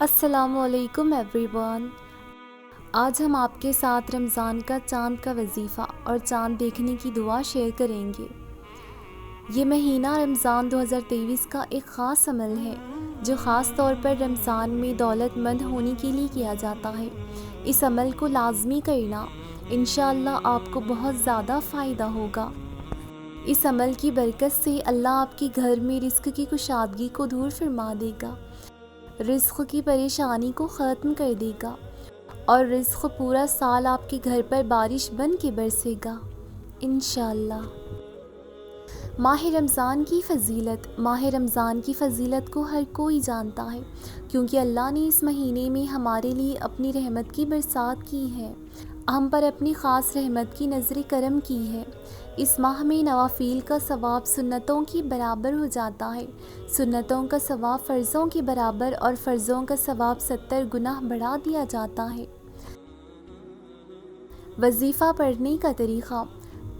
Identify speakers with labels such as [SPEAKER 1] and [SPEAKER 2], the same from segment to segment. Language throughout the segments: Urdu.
[SPEAKER 1] السلام علیکم ایوری ون۔ آج ہم آپ کے ساتھ رمضان کا چاند کا وظیفہ اور چاند دیکھنے کی دعا شیئر کریں گے۔ یہ مہینہ رمضان 2023 کا ایک خاص عمل ہے جو خاص طور پر رمضان میں دولت مند ہونے کے لیے کیا جاتا ہے۔ اس عمل کو لازمی کرنا انشاءاللہ آپ کو بہت زیادہ فائدہ ہوگا۔ اس عمل کی برکت سے اللہ آپ کے گھر میں رزق کی کشادگی کو دور فرما دے گا، رزق کی پریشانی کو ختم کر دے گا اور رزق پورا سال آپ کے گھر پر بارش بن کے برسے گا انشاءاللہ۔ ماہ رمضان کی فضیلت کو ہر کوئی جانتا ہے، کیونکہ اللہ نے اس مہینے میں ہمارے لیے اپنی رحمت کی برسات کی ہے، ہم پر اپنی خاص رحمت کی نظر کرم کی ہے۔ اس ماہ میں نوافل کا ثواب سنتوں کے برابر ہو جاتا ہے، سنتوں کا ثواب فرضوں کے برابر اور فرضوں کا ثواب 70 گنا بڑھا دیا جاتا ہے۔ وظیفہ پڑھنے کا طریقہ: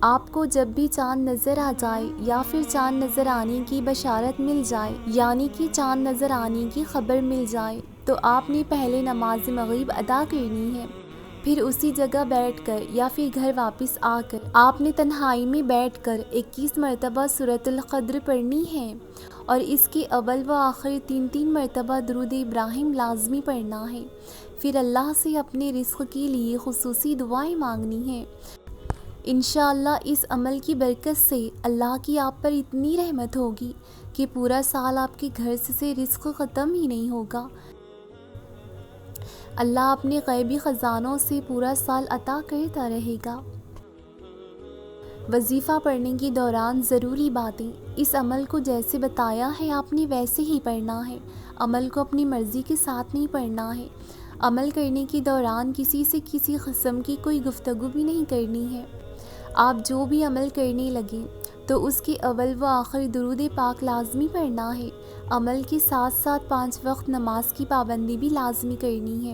[SPEAKER 1] آپ کو جب بھی چاند نظر آ جائے یا پھر چاند نظر آنے کی بشارت مل جائے، یعنی کہ چاند نظر آنے کی خبر مل جائے، تو آپ نے پہلے نماز مغرب ادا کرنی ہے۔ پھر اسی جگہ بیٹھ کر یا پھر گھر واپس آ کر آپ نے تنہائی میں بیٹھ کر 21 مرتبہ سورۃ القدر پڑھنی ہے، اور اس کے اول و آخر 3 مرتبہ درود ابراہیم لازمی پڑھنا ہے۔ پھر اللہ سے اپنے رزق کے لیے خصوصی دعائیں مانگنی ہیں۔ انشاءاللہ اس عمل کی برکت سے اللہ کی آپ پر اتنی رحمت ہوگی کہ پورا سال آپ کے گھر سے رزق ختم ہی نہیں ہوگا۔ اللہ اپنے غیبی خزانوں سے پورا سال عطا کرتا رہے گا۔ وظیفہ پڑھنے کے دوران ضروری باتیں: اس عمل کو جیسے بتایا ہے آپ نے ویسے ہی پڑھنا ہے، عمل کو اپنی مرضی کے ساتھ نہیں پڑھنا ہے۔ عمل کرنے کے دوران کسی سے کسی قسم کی کوئی گفتگو بھی نہیں کرنی ہے۔ آپ جو بھی عمل کرنے لگیں تو اس کے اول و آخر درود پاک لازمی پڑھنا ہے۔ عمل کے ساتھ ساتھ 5 وقت نماز کی پابندی بھی لازمی کرنی ہے،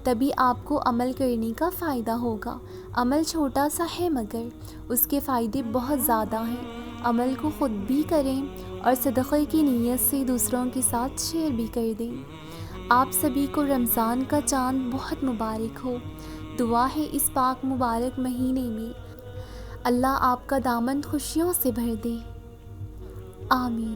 [SPEAKER 1] تبھی آپ کو عمل کرنے کا فائدہ ہوگا۔ عمل چھوٹا سا ہے مگر اس کے فائدے بہت زیادہ ہیں۔ عمل کو خود بھی کریں اور صدقے کی نیت سے دوسروں کے ساتھ شیئر بھی کر دیں۔ آپ سبھی کو رمضان کا چاند بہت مبارک ہو۔ دعا ہے اس پاک مبارک مہینے میں اللہ آپ کا دامن خوشیوں سے بھر دے، آمین۔